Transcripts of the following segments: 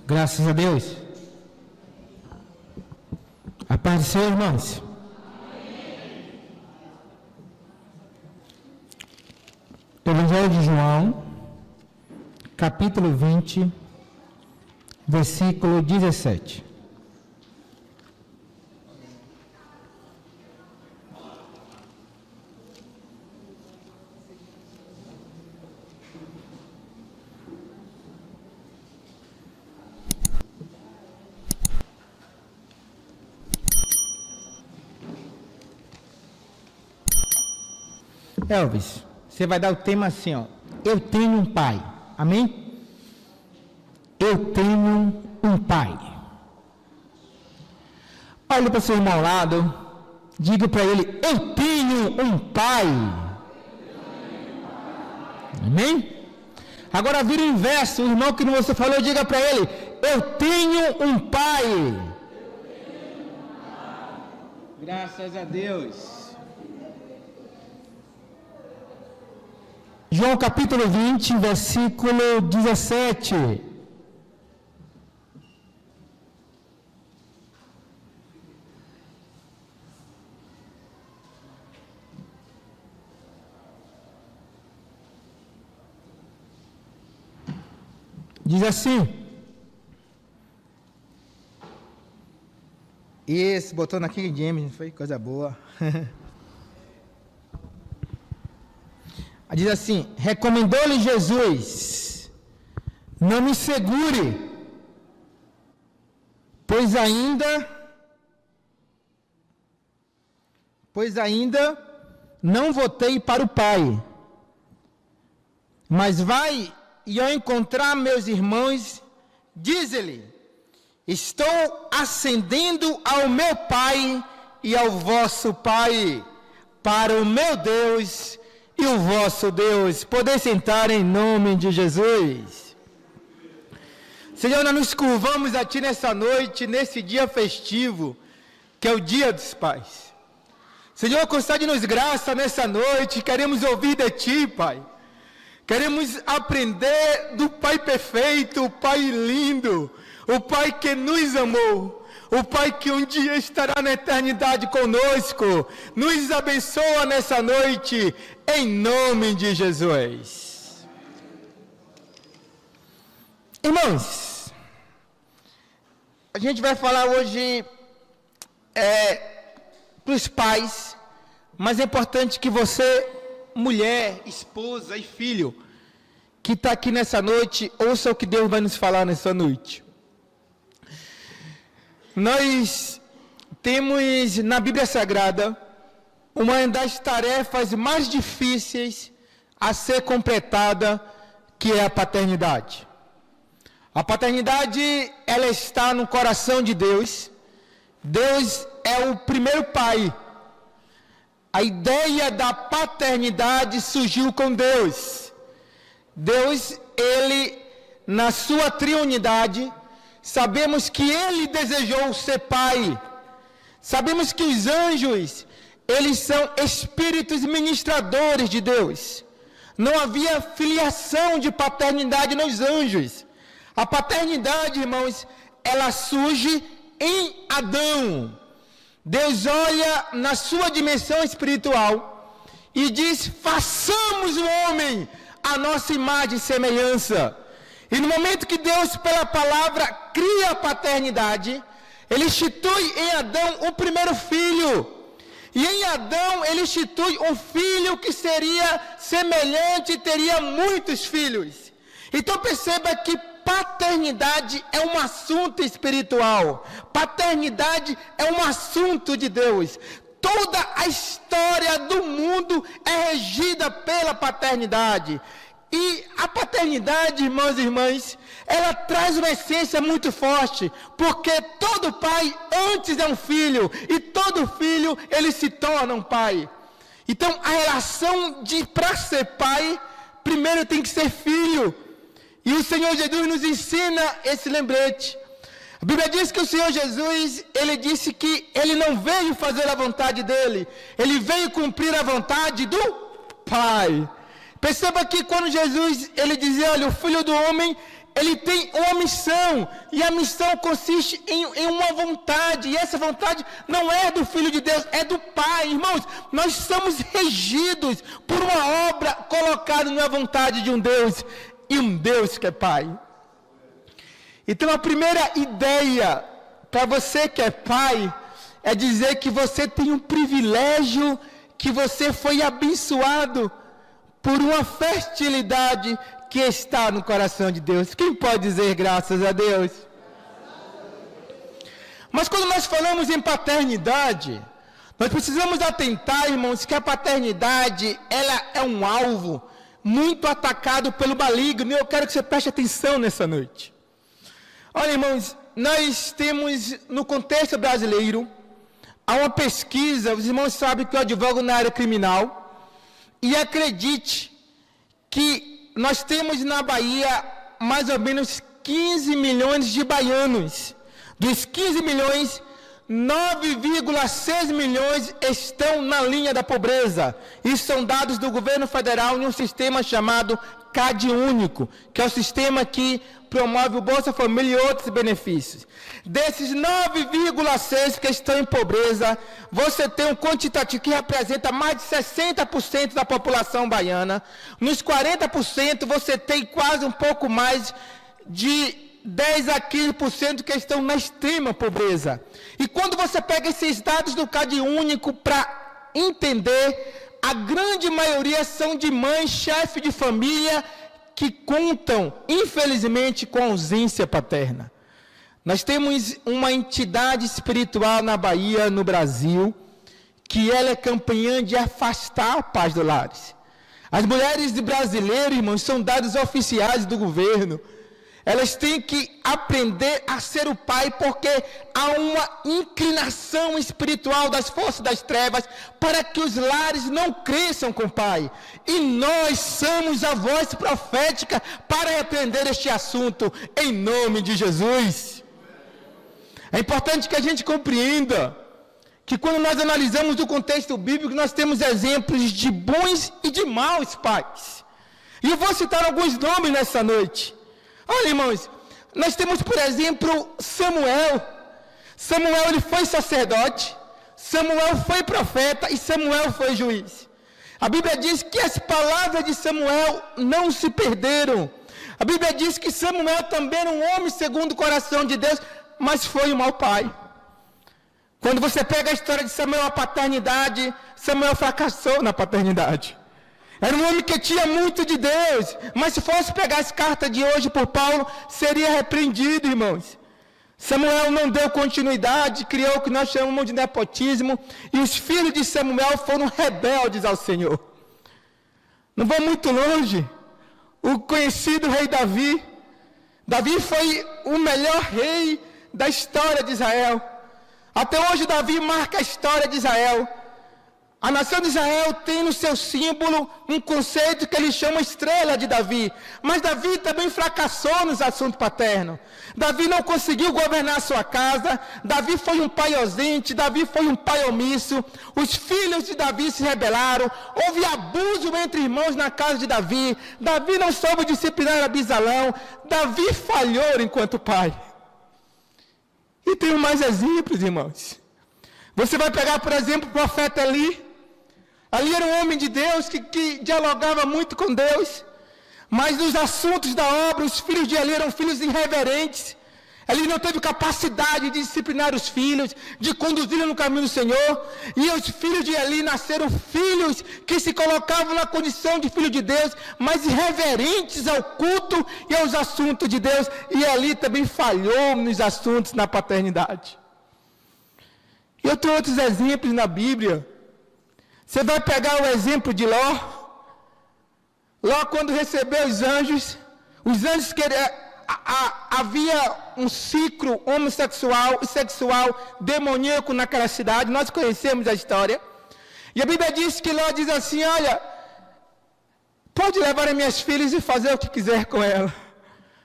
Graças a Deus. A paz do Senhor, irmãos. Evangelho de João, capítulo 20, versículo 17. Elvis, você vai dar o tema assim, ó. Eu tenho um pai. Amém? Eu tenho um pai. Olhe para o seu irmão ao lado. Diga para ele, eu tenho um pai. Amém? Agora vira o inverso. O irmão que você falou, diga para ele, eu tenho um pai. Graças a Deus. João capítulo 20, versículo 17. Diz assim. Esse botou na King James, foi coisa boa. Diz assim, recomendou-lhe Jesus, não me segure, pois ainda não voltei para o Pai, mas vai e ao encontrar meus irmãos, diz-lhe, estou ascendendo ao meu Pai e ao vosso Pai, para o meu Deus e o vosso Deus. Poder sentar em nome de Jesus. Senhor, nós nos curvamos a Ti nessa noite, nesse dia festivo, que é o Dia dos Pais. Senhor, concede-nos graça nessa noite, queremos ouvir de Ti, Pai. Queremos aprender do Pai perfeito, o Pai lindo, o Pai que nos amou. O Pai que um dia estará na eternidade conosco, nos abençoa nessa noite, em nome de Jesus. Irmãos, a gente vai falar hoje para os pais, mas é importante que você, mulher, esposa e filho, que está aqui nessa noite, ouça o que Deus vai nos falar nessa noite. Nós temos na Bíblia Sagrada uma das tarefas mais difíceis a ser completada, que é a paternidade. A paternidade, ela está no coração de Deus. Deus é o primeiro pai. A ideia da paternidade surgiu com Deus. Deus, ele, na sua triunidade, sabemos que Ele desejou ser Pai. Sabemos que os anjos, eles são espíritos ministradores de Deus. Não havia filiação de paternidade nos anjos. A paternidade, irmãos, ela surge em Adão. Deus olha na sua dimensão espiritual e diz, façamos o homem a nossa imagem e semelhança. E no momento que Deus, pela palavra, cria a paternidade, Ele institui em Adão o primeiro filho. E em Adão, Ele institui um filho que seria semelhante e teria muitos filhos. Então perceba que paternidade é um assunto espiritual. Paternidade é um assunto de Deus. Toda a história do mundo é regida pela paternidade. E a paternidade, irmãos e irmãs, ela traz uma essência muito forte, porque todo pai antes é um filho, e todo filho, ele se torna um pai. Então, a relação para ser pai, primeiro tem que ser filho. E o Senhor Jesus nos ensina esse lembrete. A Bíblia diz que o Senhor Jesus, ele disse que ele não veio fazer a vontade dele, ele veio cumprir a vontade do Pai. Perceba que quando Jesus, ele dizia, olha, o Filho do Homem, ele tem uma missão, e a missão consiste em uma vontade, e essa vontade não é do Filho de Deus, é do Pai. Irmãos, nós somos regidos por uma obra colocada na vontade de um Deus, e um Deus que é Pai. Então a primeira ideia para você que é pai é dizer que você tem um privilégio, que você foi abençoado por uma fertilidade que está no coração de Deus. Quem pode dizer graças a Deus? Mas quando nós falamos em paternidade, nós precisamos atentar, irmãos, que a paternidade, ela é um alvo muito atacado pelo maligno, e eu quero que você preste atenção nessa noite. Olha, irmãos, nós temos no contexto brasileiro, há uma pesquisa, os irmãos sabem que eu advogo na área criminal, e acredite que nós temos na Bahia mais ou menos 15 milhões de baianos. Dos 15 milhões, 9,6 milhões estão na linha da pobreza. Isso são dados do governo federal em um sistema chamado CAD Único, que é o sistema que promove o Bolsa Família e outros benefícios. Desses 9,6 que estão em pobreza, você tem um quantitativo que representa mais de 60% da população baiana. Nos 40% você tem quase um pouco mais de 10 a 15% que estão na extrema pobreza. E quando você pega esses dados do CAD Único para entender, a grande maioria são de mães, chefe de família, que contam, infelizmente, com ausência paterna. Nós temos uma entidade espiritual na Bahia, no Brasil, que ela é campeã de afastar a paz do lar. As mulheres brasileiras, irmãos, são dados oficiais do governo. Elas têm que aprender a ser o pai, porque há uma inclinação espiritual das forças das trevas para que os lares não cresçam com o pai. E nós somos a voz profética para repreender este assunto, em nome de Jesus. É importante que a gente compreenda que quando nós analisamos o contexto bíblico, nós temos exemplos de bons e de maus pais. E eu vou citar alguns nomes nessa noite. Olha, irmãos, nós temos, por exemplo, Samuel. Samuel, ele foi sacerdote, Samuel foi profeta e Samuel foi juiz. A Bíblia diz que as palavras de Samuel não se perderam. A Bíblia diz que Samuel também era um homem segundo o coração de Deus, mas foi um mau pai. Quando você pega a história de Samuel, a paternidade, Samuel fracassou na paternidade. Era um homem que tinha muito de Deus, mas se fosse pegar as cartas de hoje por Paulo, seria repreendido, irmãos. Samuel não deu continuidade, criou o que nós chamamos de nepotismo, e os filhos de Samuel foram rebeldes ao Senhor. Não vou muito longe, o conhecido rei Davi. Davi foi o melhor rei da história de Israel. Até hoje Davi marca a história de Israel. A nação de Israel tem no seu símbolo um conceito que eles chamam estrela de Davi. Mas Davi também fracassou nos assuntos paternos. Davi não conseguiu governar a sua casa. Davi foi um pai ausente. Davi foi um pai omisso. Os filhos de Davi se rebelaram. Houve abuso entre irmãos na casa de Davi. Davi não soube disciplinar Abisalão. Davi falhou enquanto pai. E tem mais exemplos, irmãos. Você vai pegar, por exemplo, o profeta Eli. Ali era um homem de Deus que dialogava muito com Deus, mas nos assuntos da obra, os filhos de Eli eram filhos irreverentes. Eli não teve capacidade de disciplinar os filhos, de conduzi-los no caminho do Senhor. E os filhos de Eli nasceram filhos que se colocavam na condição de filho de Deus, mas irreverentes ao culto e aos assuntos de Deus. E Eli também falhou nos assuntos na paternidade. E eu tenho outros exemplos na Bíblia. Você vai pegar o exemplo de Ló. Ló, quando recebeu os anjos queriam, havia um ciclo homossexual e sexual demoníaco naquela cidade. Nós conhecemos a história. E a Bíblia diz que Ló diz assim: olha, pode levar as minhas filhas e fazer o que quiser com elas.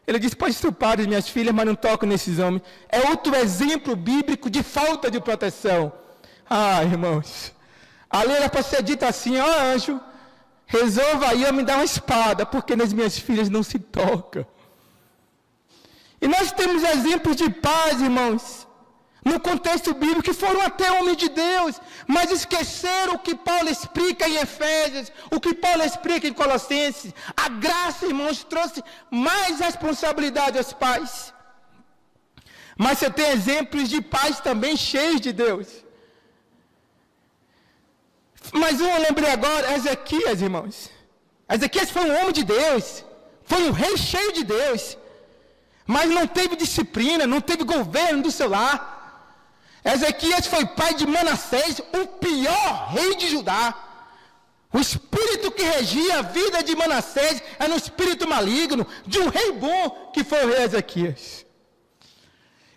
Ele diz: pode estuprar as minhas filhas, mas não toco nesses homens. É outro exemplo bíblico de falta de proteção. Ah, irmãos, a lei era para ser dita assim: ó anjo, resolva aí me dar uma espada, porque nas minhas filhas não se toca. E nós temos exemplos de pais, irmãos, no contexto bíblico, que foram até homens de Deus, mas esqueceram o que Paulo explica em Efésios, o que Paulo explica em Colossenses. A graça, irmãos, trouxe mais responsabilidade aos pais. Mas você tem exemplos de pais também cheios de Deus. Mas eu lembrei agora, Ezequias, irmãos. Ezequias foi um homem de Deus, foi um rei cheio de Deus, mas não teve disciplina, não teve governo do seu lar. Ezequias foi pai de Manassés, o pior rei de Judá. O espírito que regia a vida de Manassés era um espírito maligno, de um rei bom, que foi o rei Ezequias.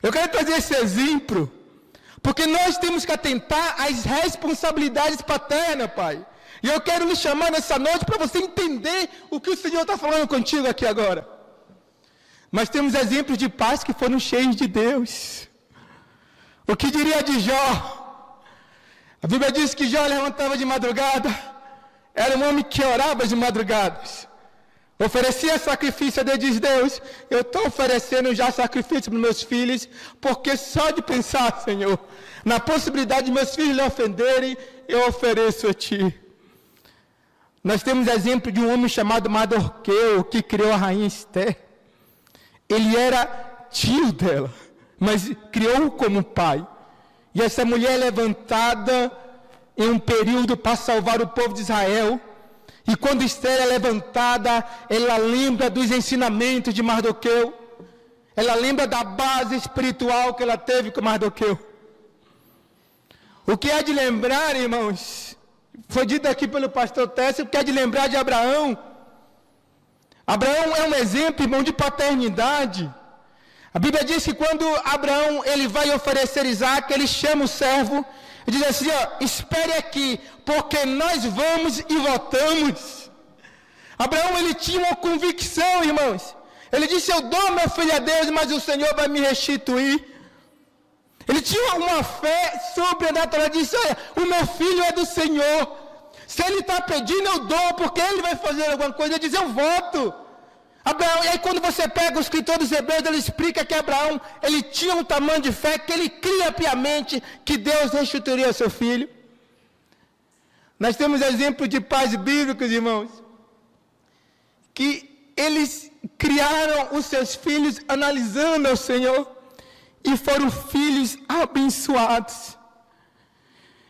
Eu quero trazer esse exemplo, porque nós temos que atentar às responsabilidades paternas, pai. E eu quero lhe chamar nessa noite para você entender o que o Senhor está falando contigo aqui agora. Mas temos exemplos de pais que foram cheios de Deus. O que diria de Jó? A Bíblia diz que Jó levantava de madrugada, era um homem que orava de madrugadas, oferecia sacrifício a Deus. Diz Deus, eu estou oferecendo já sacrifício para meus filhos, porque só de pensar, Senhor, na possibilidade de meus filhos lhe ofenderem, eu ofereço a Ti. Nós temos exemplo de um homem chamado Mardoqueu, que criou a rainha Esther. Ele era tio dela, mas criou-o como pai. E essa mulher é levantada em um período para salvar o povo de Israel. E quando Esther é levantada, ela lembra dos ensinamentos de Mardoqueu. Ela lembra da base espiritual que ela teve com Mardoqueu. O que é de lembrar, irmãos, foi dito aqui pelo pastor Tessio, o que é de lembrar de Abraão. Abraão é um exemplo, irmão, de paternidade. A Bíblia diz que quando Abraão ele vai oferecer Isaac, ele chama o servo e diz assim, espere aqui, porque nós vamos e voltamos. Abraão ele tinha uma convicção, irmãos. Ele disse, eu dou meu filho a Deus, mas o Senhor vai me restituir. Ele tinha uma fé sobrenatural, ele disse, olha, o meu filho é do Senhor. Se ele está pedindo, eu dou, porque ele vai fazer alguma coisa. Ele diz, eu volto. Abraão, e aí quando você pega o escritor dos Hebreus, ele explica que Abraão, ele tinha um tamanho de fé, que ele cria piamente que Deus restituiria o seu filho. Nós temos exemplos de pais bíblicos, irmãos, que eles criaram os seus filhos analisando ao Senhor, e foram filhos abençoados.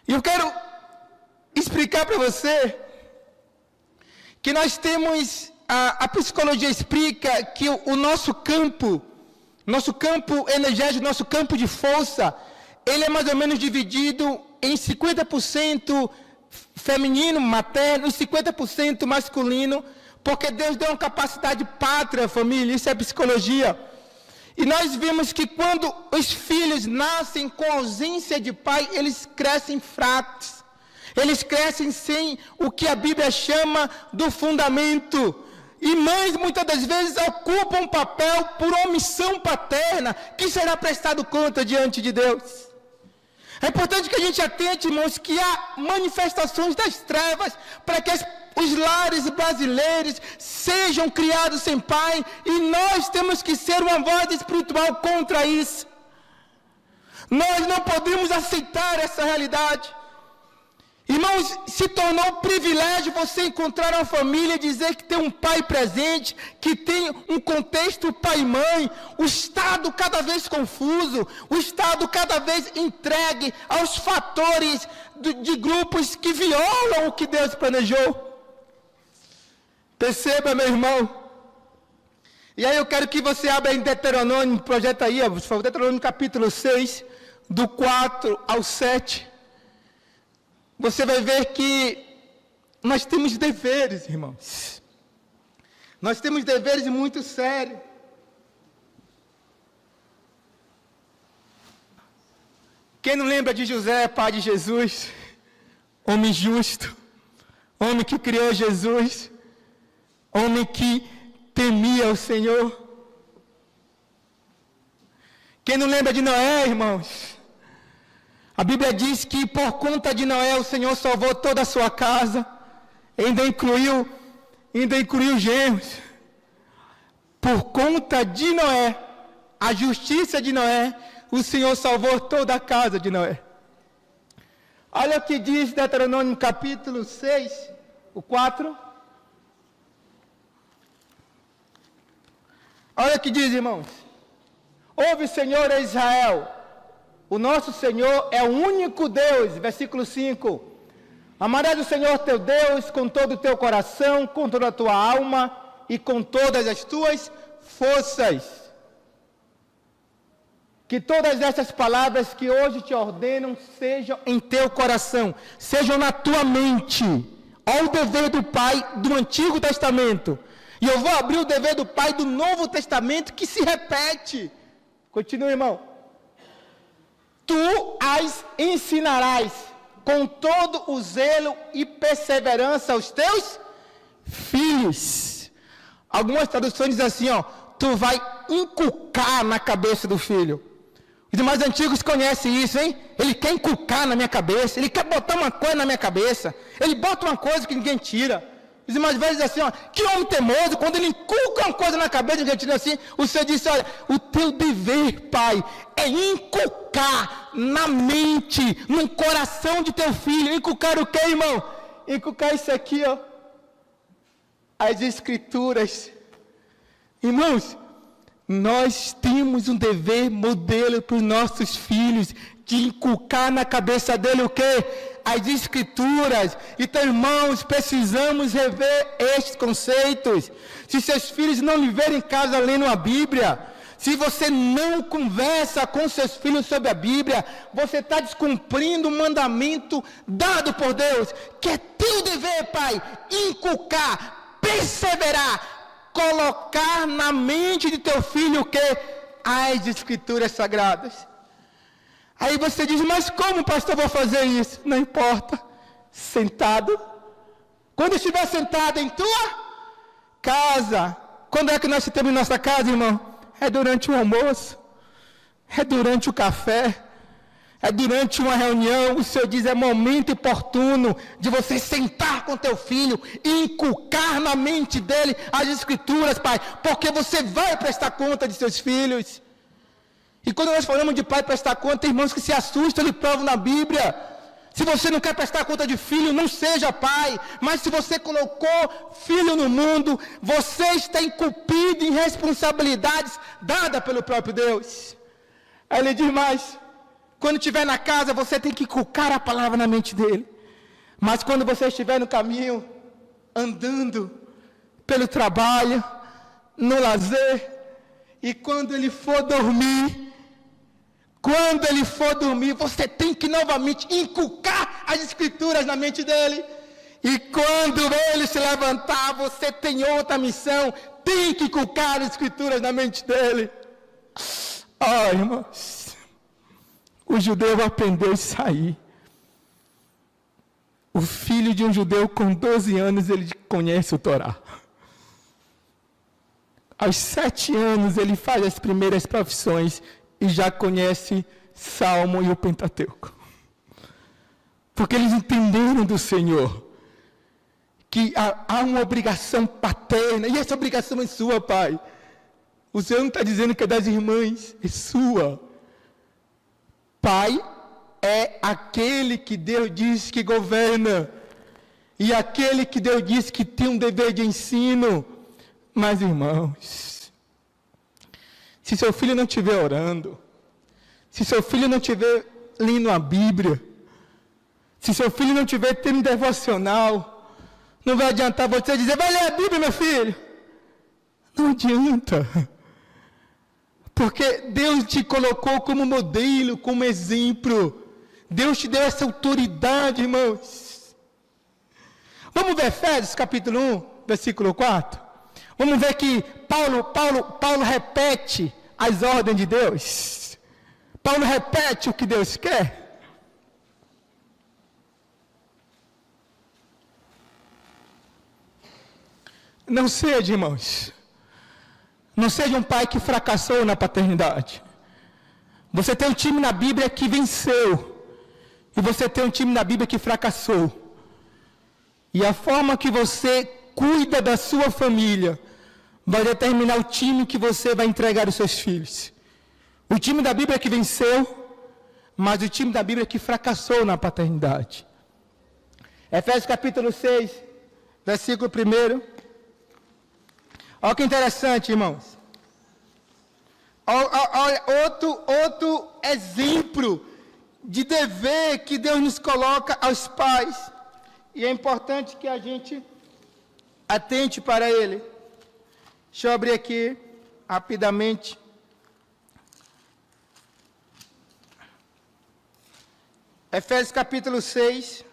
E eu quero explicar para você que nós temos, a psicologia explica que o nosso campo energético, nosso campo de força, ele é mais ou menos dividido em 50% feminino, materno, e 50% masculino, porque Deus deu uma capacidade pátria, família, isso é psicologia. E nós vimos que quando os filhos nascem com ausência de pai, eles crescem fracos. Eles crescem sem o que a Bíblia chama do fundamento. E mães, muitas das vezes, ocupam um papel por omissão paterna, que será prestado conta diante de Deus. É importante que a gente atente, irmãos, que há manifestações das trevas para que os lares brasileiros sejam criados sem pai, e nós temos que ser uma voz espiritual contra isso. Nós não podemos aceitar essa realidade. Irmãos, se tornou um privilégio você encontrar uma família e dizer que tem um pai presente, que tem um contexto pai e mãe, o Estado cada vez confuso, o Estado cada vez entregue aos fatores de grupos que violam o que Deus planejou. Perceba, meu irmão. E aí eu quero que você abra em Deuteronômio, projeta aí, por favor, Deuteronômio capítulo 6, do 4 ao 7. Você vai ver que nós temos deveres, irmãos. Nós temos deveres muito sérios. Quem não lembra de José, pai de Jesus? Homem justo, homem que criou Jesus, homem que temia o Senhor. Quem não lembra de Noé, irmãos? A Bíblia diz que por conta de Noé o Senhor salvou toda a sua casa, ainda incluiu genros. Por conta de Noé, a justiça de Noé, o Senhor salvou toda a casa de Noé. Olha o que diz Deuteronômio capítulo 6, o 4. Olha o que diz, irmãos. Ouve, Senhor, Israel, o nosso Senhor é o único Deus. Versículo 5. Amarás o Senhor teu Deus com todo o teu coração, com toda a tua alma e com todas as tuas forças. Que todas essas palavras que hoje te ordenam sejam em teu coração, sejam na tua mente. Olha o dever do Pai do Antigo Testamento. E eu vou abrir o dever do Pai do Novo Testamento que se repete. Continua, irmão. Tu as ensinarás com todo o zelo e perseverança aos teus filhos. Algumas traduções dizem assim, ó, tu vai inculcar na cabeça do filho. Os mais antigos conhecem isso, hein? Ele quer inculcar na minha cabeça, ele quer botar uma coisa na minha cabeça, ele bota uma coisa que ninguém tira. Os mais velhos dizem assim, ó, que homem teimoso, quando ele inculca uma coisa na cabeça, ninguém tira assim, o Senhor disse, olha, o teu dever, pai, é inculcar na mente, no coração de teu filho. Inculcar o quê, irmão? Inculcar isso aqui, ó, as escrituras. Irmãos, nós temos um dever modelo para os nossos filhos, de inculcar na cabeça dele o quê? As escrituras. Então, irmãos, precisamos rever estes conceitos. Se seus filhos não lhe verem em casa lendo a Bíblia, se você não conversa com seus filhos sobre a Bíblia, você está descumprindo o mandamento dado por Deus, que é teu dever, pai, inculcar, perseverar, colocar na mente de teu filho o que? As escrituras sagradas. Aí você diz, mas como, pastor, vou fazer isso? Não importa, sentado. Quando estiver sentado em tua casa, quando é que nós temos em nossa casa, irmão? É durante o almoço, é durante o café, é durante uma reunião. O Senhor diz, é momento oportuno de você sentar com teu filho e inculcar na mente dele as escrituras, pai, porque você vai prestar conta de seus filhos. E quando nós falamos de pai prestar conta, tem irmãos que se assustam, ele prova na Bíblia. Se você não quer prestar conta de filho, não seja pai. Mas se você colocou filho no mundo, você está incumbido em responsabilidades dadas pelo próprio Deus. Aí ele diz mais, quando estiver na casa, você tem que inculcar a palavra na mente dele. Mas quando você estiver no caminho, andando pelo trabalho, no lazer, e quando ele for dormir, você tem que novamente inculcar as escrituras na mente dele. E quando ele se levantar, você tem outra missão, tem que inculcar as escrituras na mente dele. Irmãos, o judeu aprendeu isso aí. O filho de um judeu com 12 anos, ele conhece o Torá. Aos 7 anos, ele faz as primeiras profissões e já conhece Salmo e o Pentateuco. Porque eles entenderam do Senhor que há uma obrigação paterna, e essa obrigação é sua, pai. O Senhor não está dizendo que é das irmãs, é sua. Pai é aquele que Deus diz que governa, e aquele que Deus diz que tem um dever de ensino. Mas, irmãos, se seu filho não estiver orando, se seu filho não estiver lendo a Bíblia, se seu filho não estiver tendo devocional, não vai adiantar você dizer, vai ler a Bíblia, meu filho. Não adianta. Porque Deus te colocou como modelo, como exemplo. Deus te deu essa autoridade, irmãos. Vamos ver Efésios capítulo 1, versículo 4. Vamos ver que Paulo repete as ordens de Deus. Paulo repete o que Deus quer. Não seja, irmãos, não seja um pai que fracassou na paternidade. Você tem um time na Bíblia que venceu, e você tem um time na Bíblia que fracassou. E a forma que você cuida da sua família vai determinar o time que você vai entregar aos seus filhos. O time da Bíblia que venceu, mas o time da Bíblia que fracassou na paternidade. Efésios capítulo 6, versículo 1. Olha que interessante, irmãos. Olha, outro exemplo de dever que Deus nos coloca aos pais. E é importante que a gente atente para ele. Deixa eu abrir aqui rapidamente. Efésios capítulo 6,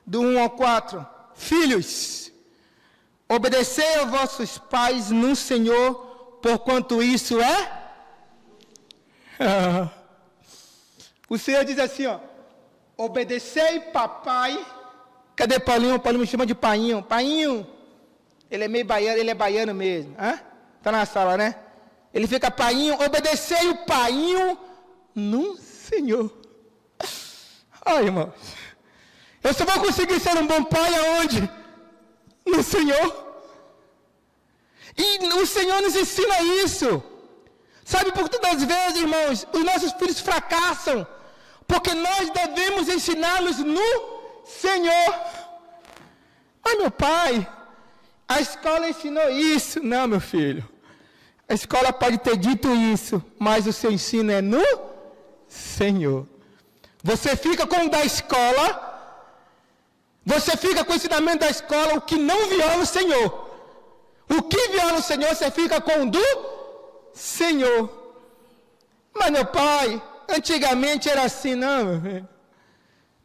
do 1 ao 4. Filhos, obedecei aos vossos pais no Senhor, porquanto isso é... O Senhor diz assim, ó, obedecei papai. Cadê Paulinho? Paulinho me chama de Painho. Painho, ele é meio baiano, ele é baiano mesmo. Está na sala, né? Ele fica Painho, obedecei o Painho no Senhor. Ai, irmãos, eu só vou conseguir ser um bom pai aonde? No Senhor. E o Senhor nos ensina isso. Sabe, por todas as vezes, irmãos, os nossos filhos fracassam, porque nós devemos ensiná-los no Senhor. Mas meu pai, a escola ensinou isso. Não, meu filho, a escola pode ter dito isso, mas o seu ensino é no Senhor. Você fica com o da escola, você fica com o ensinamento da escola, o que não viola o Senhor. O que viola o Senhor, você fica com o do Senhor. Mas meu pai, antigamente era assim, não, meu filho.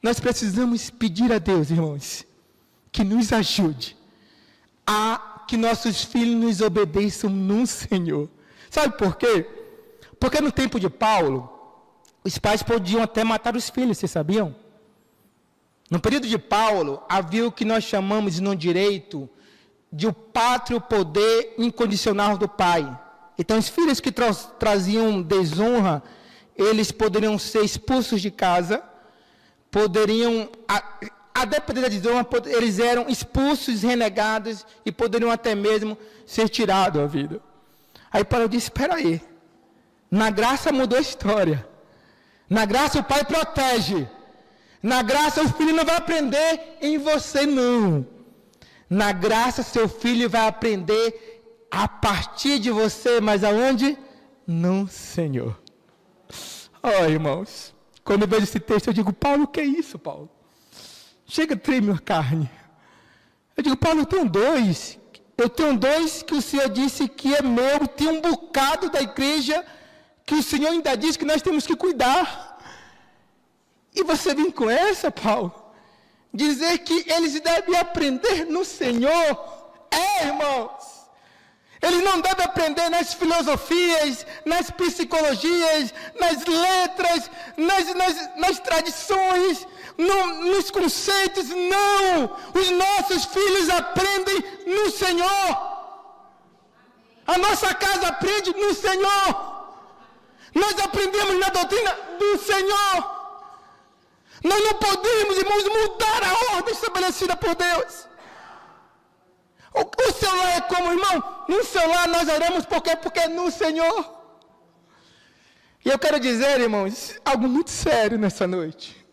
Nós precisamos pedir a Deus, irmãos, que nos ajude a que nossos filhos nos obedeçam no Senhor. Sabe por quê? Porque no tempo de Paulo, os pais podiam até matar os filhos, vocês sabiam? No período de Paulo, havia o que nós chamamos no direito de o pátrio poder incondicional do pai. Então, os filhos que traziam desonra, eles poderiam ser expulsos de casa, poderiam, a depender da desonra, eles eram expulsos, renegados, e poderiam até mesmo ser tirados da vida. Aí Paulo disse, espera aí, na graça mudou a história. Na graça o pai protege. Na graça o filho não vai aprender em você, não. Na graça seu filho vai aprender a partir de você, mas aonde? No Senhor. Oh, irmãos, quando eu vejo esse texto, eu digo, Paulo, o que é isso, Paulo? Chega, treme a carne. Eu digo, Paulo, eu tenho dois. Eu tenho dois que o Senhor disse que é meu. Tem um bocado da igreja que o Senhor ainda diz que nós temos que cuidar. E você vem com essa, Paulo? Dizer que eles devem aprender no Senhor. Irmãos. Eles não devem aprender nas filosofias, nas psicologias, nas letras, nas tradições, nos conceitos. Não! Os nossos filhos aprendem no Senhor. A nossa casa aprende no Senhor. Nós aprendemos na doutrina do Senhor. Nós não podemos, irmãos, mudar a ordem estabelecida por Deus. O celular é como, irmão? No celular nós oramos porque é no Senhor. E eu quero dizer, irmãos, algo muito sério nessa noite.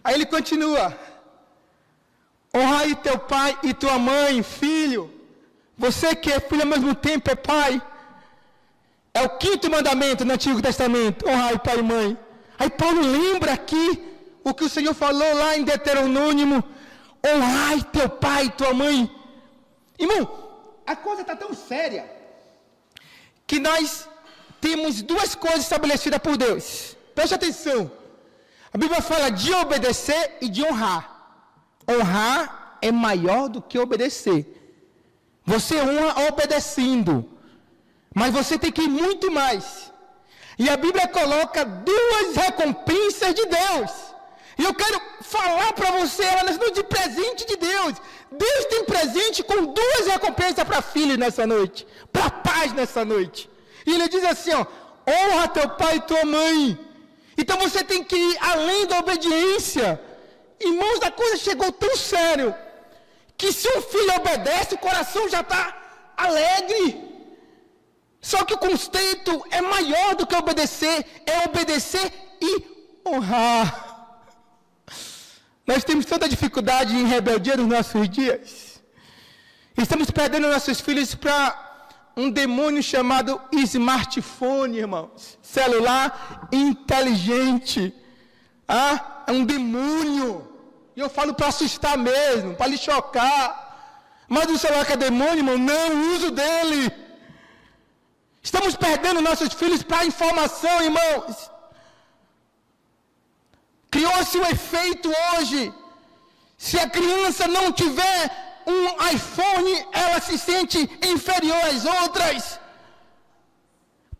Aí ele continua. Honrai teu pai e tua mãe, filho. Você que é filho ao mesmo tempo é pai. É o 5º mandamento no Antigo Testamento. Honrai pai e mãe. Aí Paulo lembra aqui o que o Senhor falou lá em Deuteronômio. Honrai teu pai e tua mãe. Irmão, a coisa está tão séria que nós temos duas coisas estabelecidas por Deus. Preste atenção. A Bíblia fala de obedecer e de honrar. Honrar é maior do que obedecer. Você honra obedecendo, mas você tem que ir muito mais. E a Bíblia coloca 2 recompensas de Deus. E eu quero falar para você, elas não de presente de Deus. Deus tem presente com 2 recompensas para filhos nessa noite, para pais nessa noite. E ele diz assim, ó, honra teu pai e tua mãe. Então você tem que ir além da obediência. Irmãos, a coisa chegou tão sério, que se um filho obedece, o coração já está alegre. Só que o conceito é maior do que obedecer, é obedecer e honrar. Nós temos tanta dificuldade em rebeldia nos nossos dias. Estamos perdendo nossos filhos para um demônio chamado smartphone, irmãos. Celular inteligente. É um demônio. E eu falo para assustar mesmo, para lhe chocar. Mas o celular que é demônio, irmão, não, o uso dele. Estamos perdendo nossos filhos para a informação, irmãos. Criou-se um efeito hoje. Se a criança não tiver um iPhone, ela se sente inferior às outras.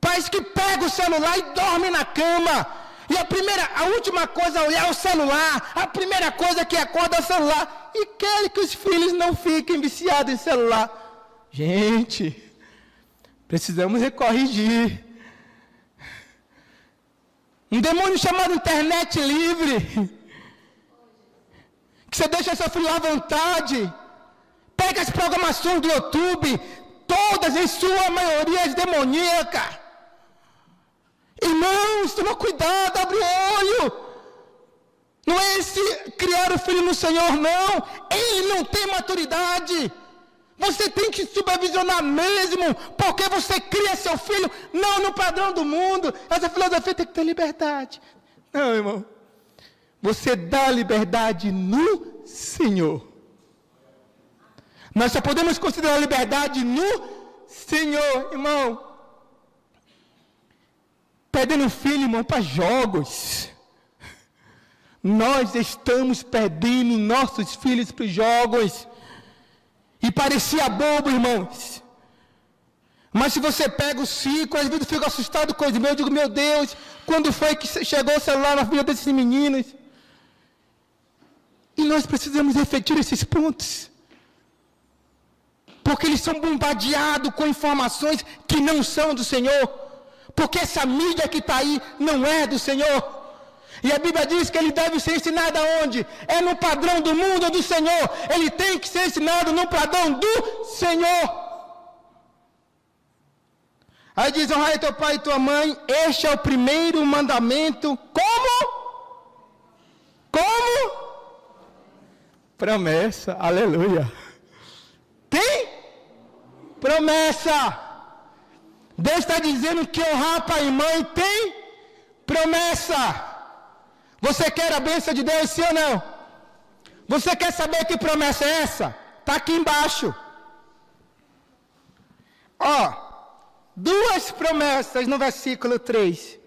Pais que pegam o celular e dormem na cama. E a última coisa é olhar o celular. A primeira coisa que acorda é o celular. E querem que os filhos não fiquem viciados em celular. Gente, precisamos corrigir. Um demônio chamado internet livre. Que você deixa seu filho à vontade. Pega as programações do YouTube. Todas, em sua maioria, demoníacas. Irmãos, toma cuidado, abre o olho. Não é esse criar o filho no Senhor, não. Ele não tem maturidade. Você tem que supervisionar mesmo, porque você cria seu filho não no padrão do mundo. Essa filosofia tem que ter liberdade. Não, irmão. Você dá liberdade no Senhor. Nós só podemos considerar liberdade no Senhor, irmão. Perdendo filho, irmão, para jogos. Nós estamos perdendo nossos filhos para os jogos. E parecia bobo, irmãos. Mas se você pega o ciclo, às vezes eu fico assustado com os meus. Eu digo, meu Deus, quando foi que chegou o celular na vida desses meninos? E nós precisamos refletir esses pontos. Porque eles são bombardeados com informações que não são do Senhor. Porque essa mídia que está aí não é do Senhor. E a Bíblia diz que ele deve ser ensinado aonde? É no padrão do mundo ou do Senhor. Ele tem que ser ensinado no padrão do Senhor. Aí diz, honra teu pai e tua mãe. Este é o primeiro mandamento. Como? Como? Promessa. Aleluia. Tem? Promessa. Deus está dizendo que honrar pai e mãe tem promessa. Você quer a bênção de Deus, sim ou não? Você quer saber que promessa é essa? Está aqui embaixo. Ó, duas promessas no versículo 3.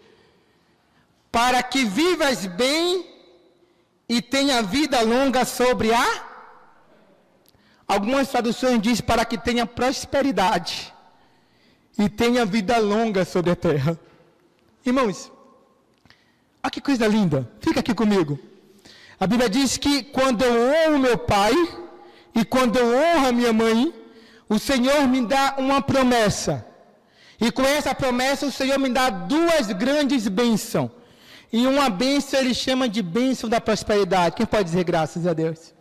Para que vivas bem e tenha vida longa sobre a... Algumas traduções dizem para que tenha prosperidade e tenha vida longa sobre a terra. Irmãos, olha que coisa linda. Fica aqui comigo. A Bíblia diz que quando eu honro meu pai e quando eu honro a minha mãe, o Senhor me dá uma promessa. E com essa promessa o Senhor me dá duas grandes bênçãos. E uma bênção ele chama de bênção da prosperidade. Quem pode dizer graças a Deus?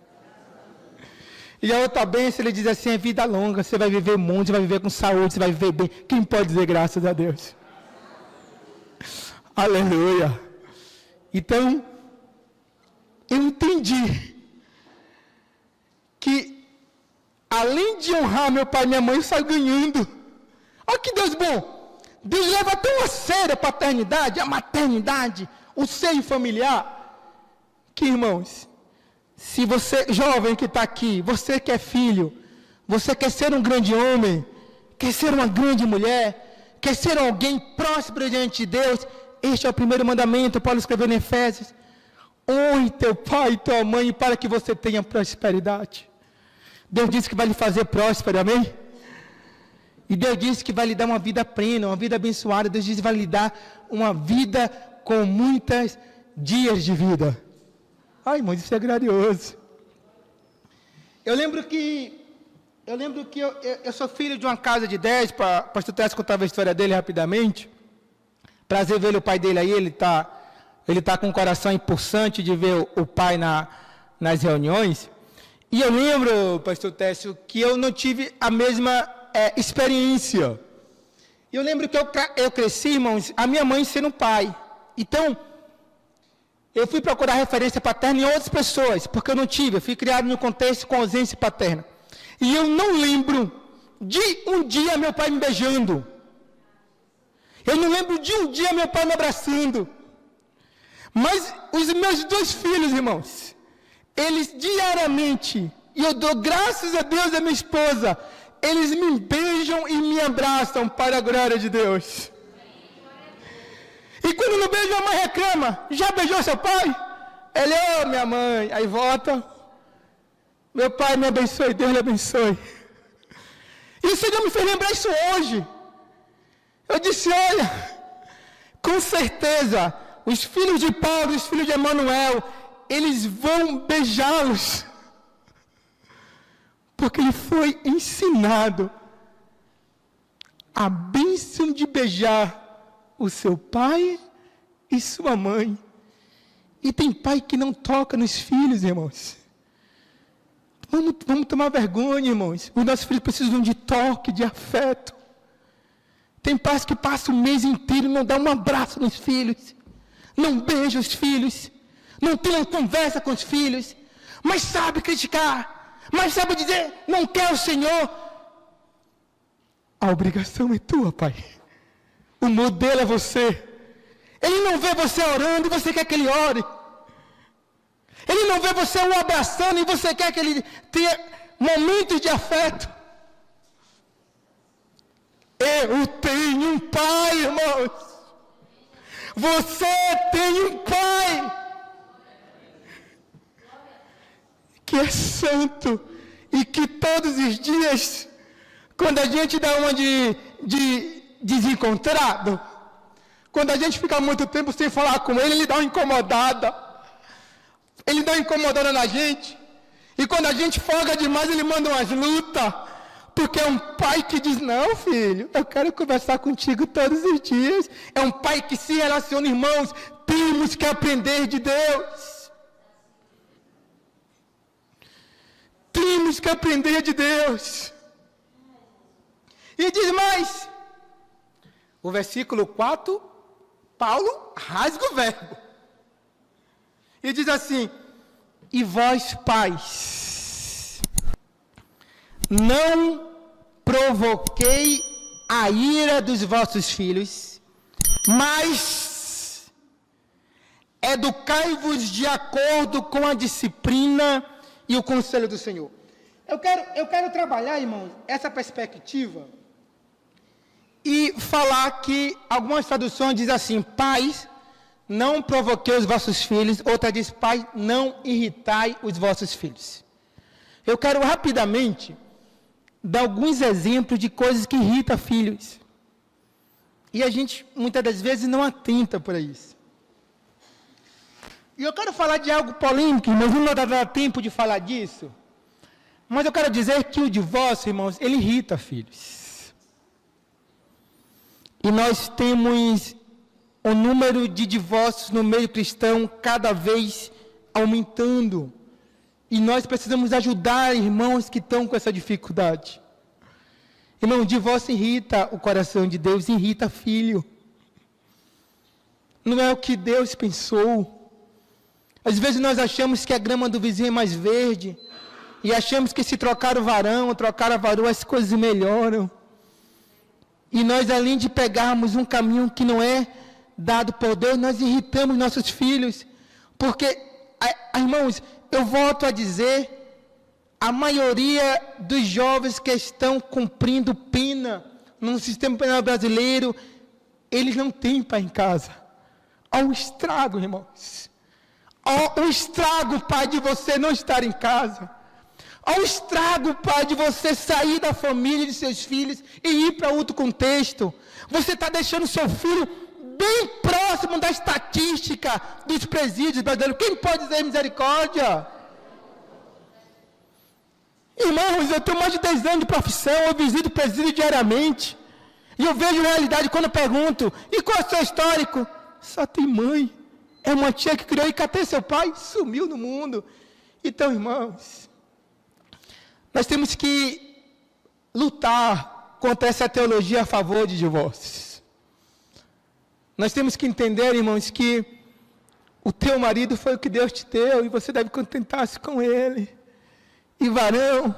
E a outra bênção ele diz assim, é vida longa. Você vai viver muito, você vai viver com saúde, você vai viver bem. Quem pode dizer graças a Deus? Aleluia. Então, eu entendi que, além de honrar meu pai e minha mãe, eu saio ganhando. Olha que Deus bom. Deus leva tão a sério a paternidade, a maternidade, o seio familiar, que, irmãos, se você, jovem que está aqui, você que é filho, você quer ser um grande homem, quer ser uma grande mulher, quer ser alguém próspero diante de Deus, este é o primeiro mandamento, Paulo escreveu em Efésios. Honre teu pai e tua mãe para que você tenha prosperidade. Deus disse que vai lhe fazer próspero, amém? E Deus disse que vai lhe dar uma vida plena, uma vida abençoada. Deus disse que vai lhe dar uma vida com muitos dias de vida. Ai, irmão, isso é glorioso. Eu lembro que eu sou filho de uma casa de 10, para o pastor Tess contava a história dele rapidamente. Prazer ver o pai dele aí, ele tá com um coração impulsante de ver o pai nas reuniões. E eu lembro, pastor Técio, que eu não tive a mesma experiência. E eu lembro que eu cresci, irmãos, a minha mãe sendo pai. Então, eu fui procurar referência paterna em outras pessoas, porque eu não tive, eu fui criado no contexto com ausência paterna. E eu não lembro de um dia meu pai me beijando. Eu não lembro de um dia meu pai me abraçando. Mas os meus 2 filhos, irmãos, eles diariamente, e eu dou graças a Deus e a minha esposa, eles me beijam e me abraçam para a glória de Deus. E quando não beija, a mãe reclama: já beijou seu pai? Ele: minha mãe. Aí volta: meu pai me abençoe, Deus lhe abençoe. E o Senhor me fez lembrar isso hoje. Eu disse: olha, com certeza, os filhos de Paulo, os filhos de Emanuel, eles vão beijá-los. Porque ele foi ensinado a bênção de beijar o seu pai e sua mãe. E tem pai que não toca nos filhos, irmãos. Vamos tomar vergonha, irmãos. Os nossos filhos precisam de toque, de afeto. Tem pais que passam o mês inteiro e não dão um abraço nos filhos, não beijam os filhos, não tem uma conversa com os filhos, mas sabe criticar, mas sabe dizer: não quer o Senhor. A obrigação é tua, pai. O modelo é você. Ele não vê você orando e você quer que ele ore. Ele não vê você o abraçando e você quer que ele tenha momentos de afeto. Eu tenho um pai, irmãos. Você tem um pai que é santo e que todos os dias, quando a gente dá uma de desencontrado, quando a gente fica muito tempo sem falar com ele, ele dá uma incomodada. Ele dá uma incomodada na gente. E quando a gente folga demais, ele manda umas lutas. Porque é um pai que diz: não, filho, eu quero conversar contigo todos os dias. É um pai que se relaciona, irmãos. Temos que aprender de Deus. Temos que aprender de Deus. E diz mais. O versículo 4, Paulo rasga o verbo. E diz assim: e vós, pais, não provoquei a ira dos vossos filhos, mas educai-vos de acordo com a disciplina e o conselho do Senhor. Eu quero trabalhar, irmãos, essa perspectiva e falar que algumas traduções dizem assim: pais, não provoquei os vossos filhos. Outra diz: pai, não irritai os vossos filhos. Eu quero rapidamente dar alguns exemplos de coisas que irritam filhos. E a gente, muitas das vezes, não atenta para isso. E eu quero falar de algo polêmico, mas não vai dar tempo de falar disso. Mas eu quero dizer que o divórcio, irmãos, ele irrita filhos. E nós temos o número de divórcios no meio cristão cada vez aumentando. E nós precisamos ajudar irmãos que estão com essa dificuldade. Irmão, o divórcio irrita o coração de Deus, irrita filho. Não é o que Deus pensou. Às vezes nós achamos que a grama do vizinho é mais verde. E achamos que se trocar o varão, trocar a varoa, as coisas melhoram. E nós, além de pegarmos um caminho que não é dado por Deus, nós irritamos nossos filhos. Porque, irmãos, eu volto a dizer, a maioria dos jovens que estão cumprindo pena no sistema penal brasileiro, eles não têm pai em casa. Olha o estrago, irmãos. Olha o estrago, pai, de você não estar em casa. Olha o estrago, pai, de você sair da família de seus filhos e ir para outro contexto. Você está deixando seu filho bem próximo da estatística dos presídios brasileiros. Quem pode dizer misericórdia? Irmãos, eu tenho mais de 10 anos de profissão, eu visito o presídio diariamente. E eu vejo a realidade quando eu pergunto: e qual é o seu histórico? Só tem mãe. É uma tia que criou, e cadê seu pai? Sumiu no mundo. Então, irmãos, nós temos que lutar contra essa teologia a favor de divórcios. Nós temos que entender, irmãos, que o teu marido foi o que Deus te deu e você deve contentar-se com ele. E varão,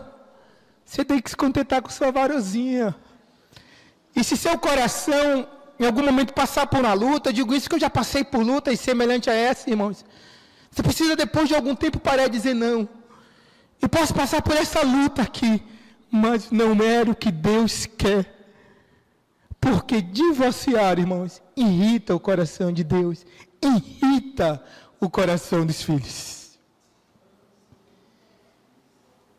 você tem que se contentar com sua varozinha. E se seu coração em algum momento passar por uma luta, eu digo isso que eu já passei por lutas semelhantes a essa, irmãos. Você precisa depois de algum tempo parar e dizer não. Eu posso passar por essa luta aqui, mas não era o que Deus quer. Porque divorciar, irmãos, irrita o coração de Deus, irrita o coração dos filhos.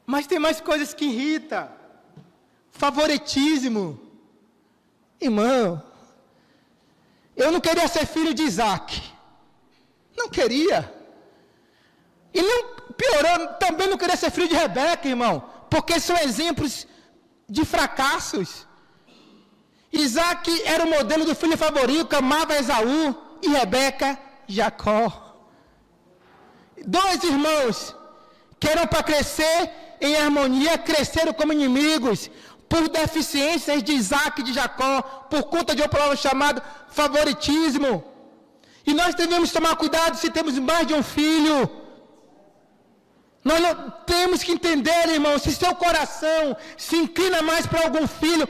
Mas tem mais coisas que irritam. Favoritismo. Irmão, eu não queria ser filho de Isaac. Não queria. E não piorou, também não queria ser filho de Rebeca, irmão. Porque são exemplos de fracassos. Isaac era o modelo do filho favorito, amava Esaú, e Rebeca, Jacó. Dois irmãos que eram para crescer em harmonia, cresceram como inimigos, por deficiências de Isaac e de Jacó, por conta de uma palavra chamada favoritismo. E nós devemos tomar cuidado se temos mais de um filho. Nós não temos que entender, irmão, se seu coração se inclina mais para algum filho,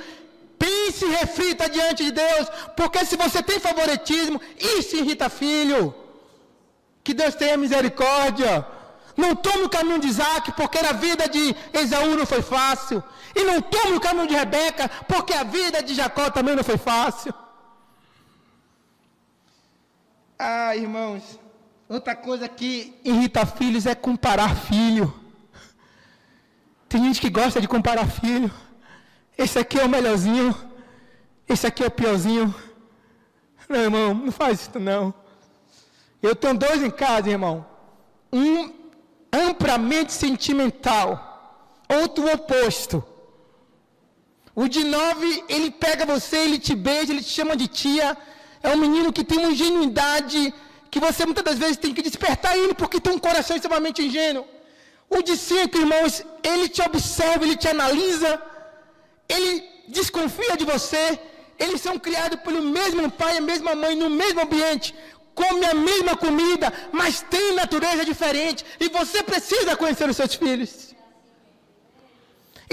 pense e reflita diante de Deus, porque se você tem favoritismo, isso irrita filho. Que Deus tenha misericórdia. Não tome o caminho de Isaac, porque a vida de Esaú não foi fácil. E não tome o caminho de Rebeca, porque a vida de Jacó também não foi fácil. Ah, irmãos, outra coisa que irrita filhos é comparar filho. Tem gente que gosta de comparar filho. Esse aqui é o melhorzinho, esse aqui é o piorzinho. Não, irmão, não faz isso não. Eu tenho dois em casa, irmão. Um amplamente sentimental, outro oposto. O de 9, ele pega você, ele te beija, ele te chama de tia. É um menino que tem uma ingenuidade que você muitas das vezes tem que despertar ele, porque tem um coração extremamente ingênuo. O de 5, irmãos, ele te observa, ele te analisa, ele desconfia de você. Eles são criados pelo mesmo pai e a mesma mãe, no mesmo ambiente, comem a mesma comida, mas têm natureza diferente. E você precisa conhecer os seus filhos.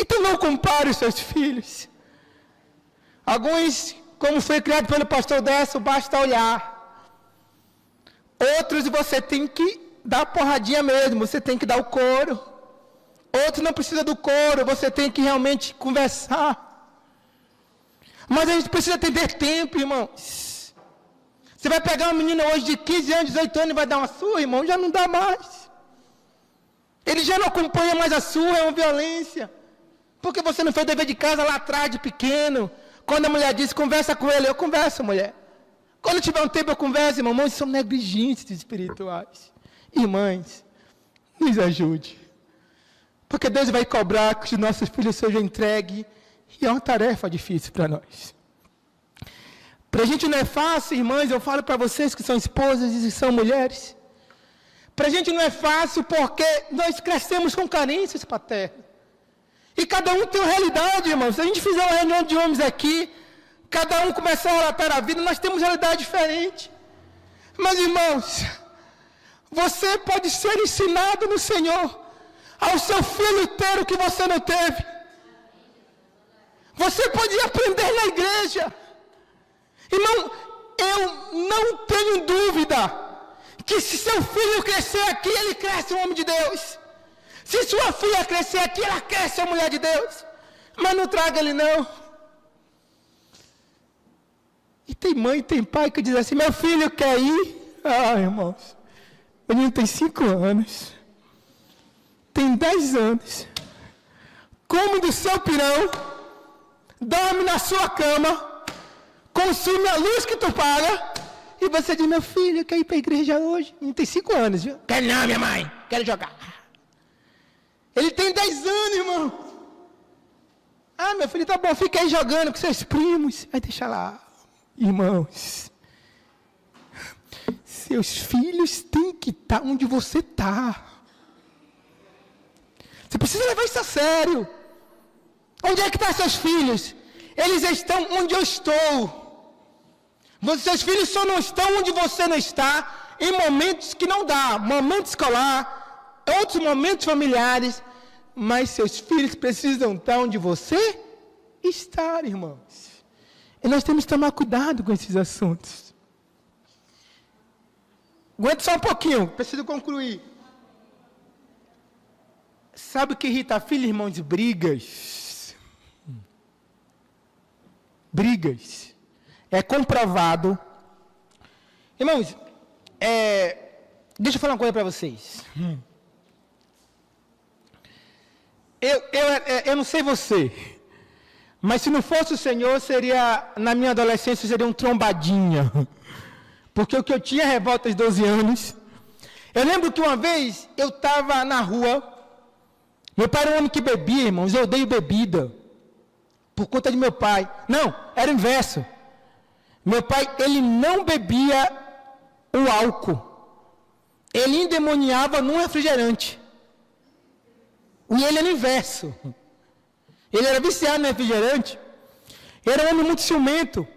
Então não compare os seus filhos. Alguns, como foi criado pelo pastor Décio, basta olhar. Outros você tem que dar porradinha mesmo, você tem que dar o couro. Outros não precisa do couro, você tem que realmente conversar. Mas a gente precisa ter tempo, irmãos. Você vai pegar uma menina hoje de 15 anos, 18 anos e vai dar uma surra, irmão, já não dá mais. Ele já não acompanha mais a surra, é uma violência. Porque você não fez dever de casa lá atrás, de pequeno. Quando a mulher diz, conversa com ele, eu converso, mulher. Quando tiver um tempo, eu converso, irmão. Irmãos, são negligentes espirituais. Irmãs, nos ajude. Porque Deus vai cobrar que os nossos filhos sejam entregues. E é uma tarefa difícil para nós. Para a gente não é fácil, irmãs, eu falo para vocês que são esposas e são mulheres. Para a gente não é fácil porque nós crescemos com carências paternas. E cada um tem uma realidade, irmãos. Se a gente fizer uma reunião de homens aqui, cada um começar a relatar a vida, nós temos realidade diferente. Mas, irmãos, você pode ser ensinado no Senhor ao seu filho ter o que você não teve. Você pode aprender na igreja. Irmão, eu não tenho dúvida que se seu filho crescer aqui, ele cresce um homem de Deus. Se sua filha crescer aqui, ela cresce uma mulher de Deus. Mas não traga ele não. E tem mãe, tem pai que diz assim, meu filho quer ir? Ah, irmãos, o menino tem 5 anos. Tem 10 anos. Come do seu pirão. Dorme na sua cama. Consome a luz que tu paga. E você diz, meu filho quer ir para a igreja hoje? Ele tem 5 anos, viu? Quero não, minha mãe. Quero jogar. Ele tem 10 anos, irmão. Ah, meu filho, tá bom, fica aí jogando com seus primos. Aí deixa lá. Irmãos, seus filhos têm que estar onde você está. Você precisa levar isso a sério. Onde é que estão seus filhos? Eles estão onde eu estou. Seus filhos só não estão onde você não está, em momentos que não dá, momento escolar, outros momentos familiares, mas seus filhos precisam estar onde você está, irmãos. E nós temos que tomar cuidado com esses assuntos. Aguenta só um pouquinho, preciso concluir. Sabe o que irrita a filha, irmãos? Brigas. Brigas. É comprovado. Irmãos, deixa eu falar uma coisa para vocês. Eu não sei você, mas se não fosse o Senhor, na minha adolescência, seria um trombadinha. Porque o que eu tinha revolta aos 12 anos. Eu lembro que uma vez eu estava na rua. Meu pai era um homem que bebia, irmãos. Eu odeio bebida. Por conta de meu pai. Não, era o inverso. Meu pai, ele não bebia o álcool. Ele endemoniava num refrigerante. E ele era o inverso. Ele era viciado no refrigerante. Era um homem muito ciumento.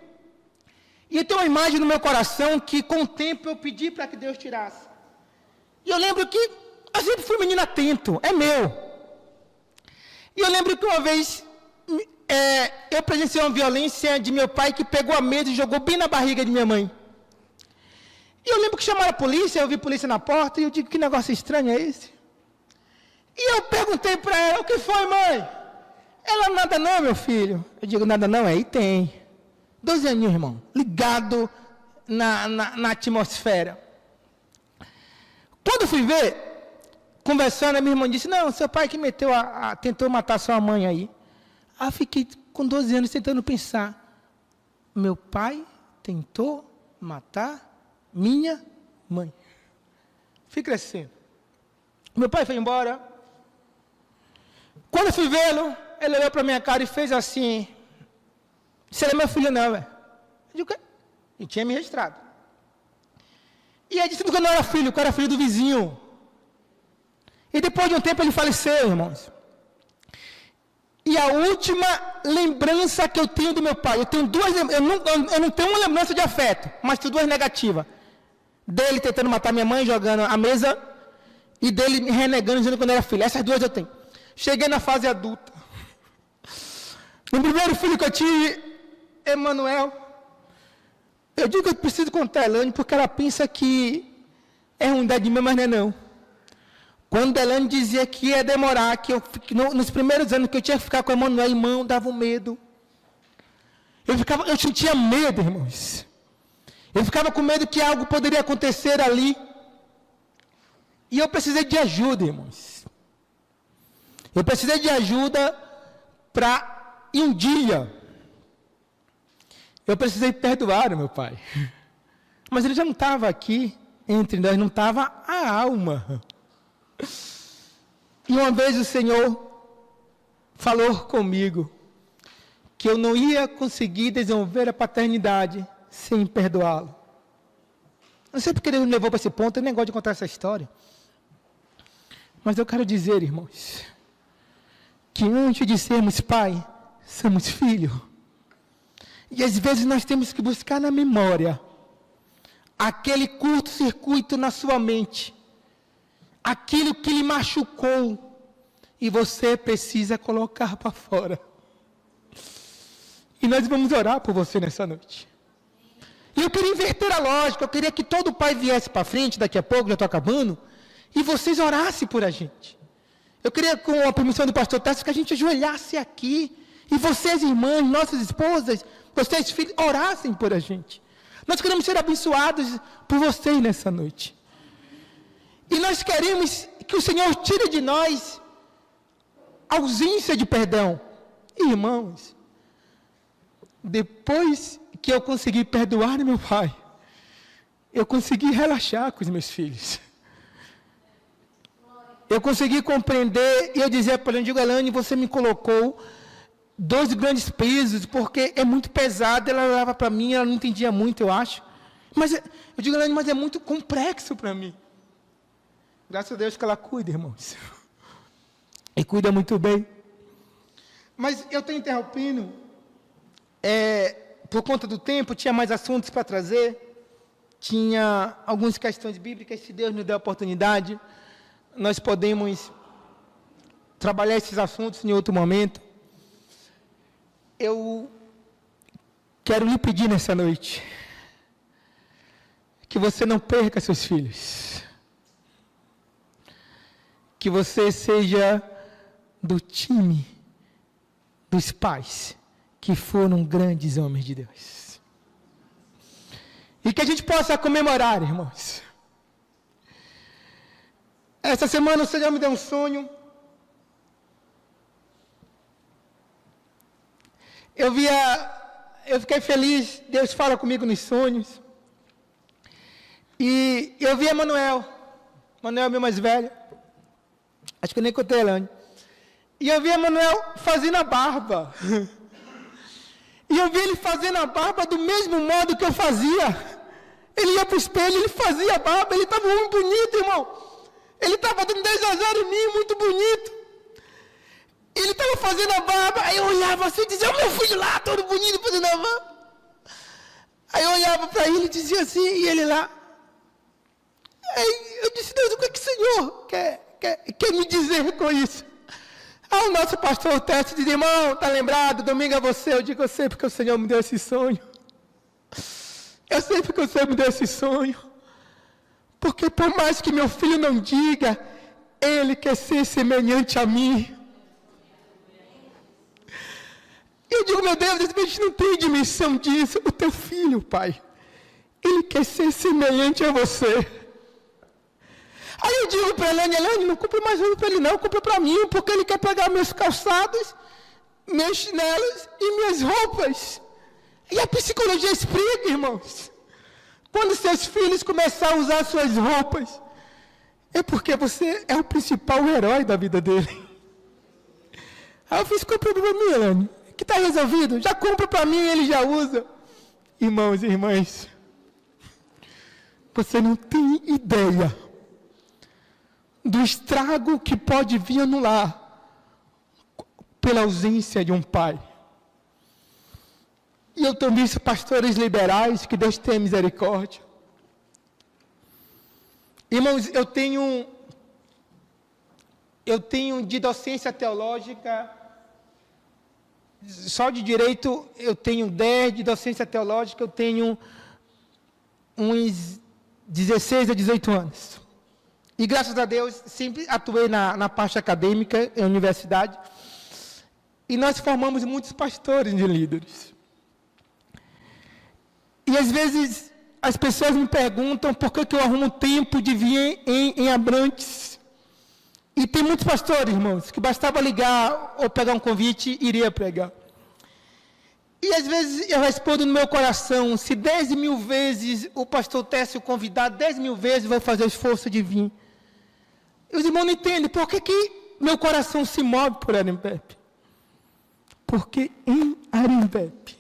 E eu tenho uma imagem no meu coração que, com o tempo, eu pedi para que Deus tirasse. E eu lembro que eu sempre fui um menino atento. É meu. E eu lembro que uma vez eu presenciei uma violência de meu pai que pegou a mesa e jogou bem na barriga de minha mãe. E eu lembro que chamaram a polícia, eu vi a polícia na porta e eu digo, que negócio estranho é esse? E eu perguntei para ela, o que foi, mãe? Ela, nada não, meu filho. Eu digo, nada não, aí tem. 12 aninhos, irmão, ligado na atmosfera. Quando eu fui ver, conversando, a minha irmã disse, não, seu pai que tentou matar sua mãe aí. Aí eu fiquei com 12 anos tentando pensar, meu pai tentou matar minha mãe. Fui crescendo. Meu pai foi embora. Quando eu fui vê-lo, ele olhou para minha cara e fez assim, você não é meu filho não, velho. Eu digo, e tinha me registrado. E aí disse que eu não era filho, que eu era filho do vizinho. E depois de um tempo ele faleceu, irmãos. E a última lembrança que eu tenho do meu pai, eu tenho duas, eu não tenho uma lembrança de afeto, mas tenho duas negativas. Dele tentando matar minha mãe, jogando a mesa, e dele me renegando, dizendo que eu não era filho. Essas duas eu tenho. Cheguei na fase adulta. O primeiro filho que eu tive, Emanuel, eu digo que eu preciso contar a Elane, porque ela pensa que é ruindade de mim, mas não é não. Quando a Elane dizia que ia demorar, nos primeiros anos que eu tinha que ficar com o Emanuel, irmão, dava um medo. Eu sentia medo, irmãos. Eu ficava com medo que algo poderia acontecer ali. E eu precisei de ajuda, irmãos. Eu precisei de ajuda para, em um dia, eu precisei perdoar o meu pai. Mas ele já não estava aqui entre nós, não estava a alma. E uma vez o Senhor falou comigo que eu não ia conseguir desenvolver a paternidade sem perdoá-lo. Não sei porque Deus me levou para esse ponto, eu nem gosto de contar essa história. Mas eu quero dizer, irmãos, que antes de sermos pai, somos filho. E às vezes nós temos que buscar na memória aquele curto-circuito na sua mente, aquilo que lhe machucou, e você precisa colocar para fora. E nós vamos orar por você nessa noite. E eu queria inverter a lógica, eu queria que todo pai viesse para frente, daqui a pouco, já estou acabando, e vocês orassem por a gente. Eu queria, com a permissão do pastor Tássio, que a gente ajoelhasse aqui, e vocês, irmãs, nossas esposas, vocês, filhos, orassem por a gente. Nós queremos ser abençoados por vocês nessa noite. E nós queremos que o Senhor tire de nós a ausência de perdão. Irmãos, depois que eu consegui perdoar meu pai, eu consegui relaxar com os meus filhos. Eu consegui compreender, e eu dizia para ele, Elane, você me colocou 2 grandes pesos, porque é muito pesado, ela olhava para mim, ela não entendia muito, eu acho. Mas eu digo, Elane, mas é muito complexo para mim. Graças a Deus que ela cuida, irmãos. E cuida muito bem. Mas eu estou interrompendo, Por conta do tempo, tinha mais assuntos para trazer, tinha algumas questões bíblicas. Se Deus nos der a oportunidade, nós podemos trabalhar esses assuntos em outro momento. Eu quero lhe pedir nessa noite que você não perca seus filhos, que você seja do time dos pais que foram grandes homens de Deus. E que a gente possa comemorar, irmãos. Essa semana o Senhor me deu um sonho. Eu fiquei feliz, Deus fala comigo nos sonhos. E eu vi Manuel é meu mais velho. Acho que eu nem contei ela antes. E eu vi Manuel fazendo a barba. E eu vi ele fazendo a barba do mesmo modo que eu fazia. Ele ia para o espelho, ele fazia a barba, ele estava muito bonito, irmão. Ele estava dando 10 a 0 em mim, muito bonito. Ele estava fazendo a barba, aí eu olhava assim e dizia, o meu filho lá, todo bonito, fazendo a barba. Aí eu olhava para ele e dizia assim, e ele lá. Aí eu disse, Deus, o que é que o Senhor quer me dizer com isso? Aí o nosso pastor Teste diz, irmão, tá lembrado, domingo é você. Eu digo, eu sei porque o Senhor me deu esse sonho. Eu sei porque o Senhor me deu esse sonho. Porque por mais que meu filho não diga, ele quer ser semelhante a mim. Eu digo, meu Deus, a gente não tem dimensão disso. O teu filho, pai, ele quer ser semelhante a você. Aí eu digo para Elane, não compre mais roupa para ele não, compre para mim, porque ele quer pegar meus calçados, meus chinelos e minhas roupas. E a psicologia explica, irmãos. Quando seus filhos começarem a usar suas roupas, é porque você é o principal herói da vida dele. Aí eu fiz, compra para mim, Elane, que está resolvido, já compra para mim e ele já usa. Irmãos e irmãs, você não tem ideia do estrago que pode vir no lar pela ausência de um pai. E eu tenho visto pastores liberais, que Deus tenha misericórdia. Irmãos, eu tenho de docência teológica, só de direito eu tenho 10, de docência teológica eu tenho uns 16 a 18 anos. E graças a Deus, sempre atuei na parte acadêmica, em universidade. E nós formamos muitos pastores e líderes. E às vezes, as pessoas me perguntam por que eu arrumo tempo de vir em Abrantes. E tem muitos pastores, irmãos, que bastava ligar ou pegar um convite e iria pregar. E às vezes eu respondo no meu coração, se 10 mil vezes o pastor Técio convidar, 10 mil vezes vai fazer o esforço de vir. E os irmãos não entendem, por que meu coração se move por Arembepe? Porque em Arembepe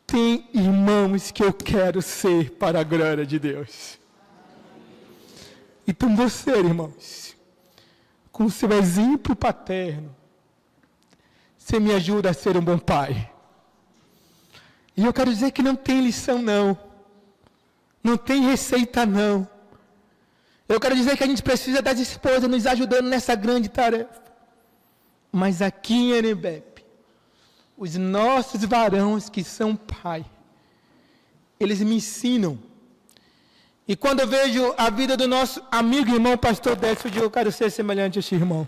tem irmãos que eu quero ser para a glória de Deus. Então você, irmãos, com o seu exemplo paterno, você me ajuda a ser um bom pai. E eu quero dizer que não tem lição não. Não tem receita não. Eu quero dizer que a gente precisa das esposas nos ajudando nessa grande tarefa. Mas aqui em Arembepe, os nossos varões que são pai, eles me ensinam. E quando eu vejo a vida do nosso amigo e irmão pastor Décio, eu digo, eu quero ser semelhante a este irmão.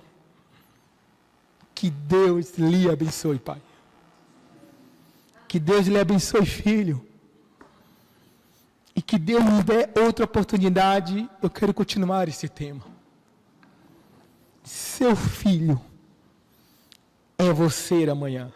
Que Deus lhe abençoe, pai. Que Deus lhe abençoe, filho. E que Deus me dê outra oportunidade, eu quero continuar esse tema. Seu filho é você amanhã.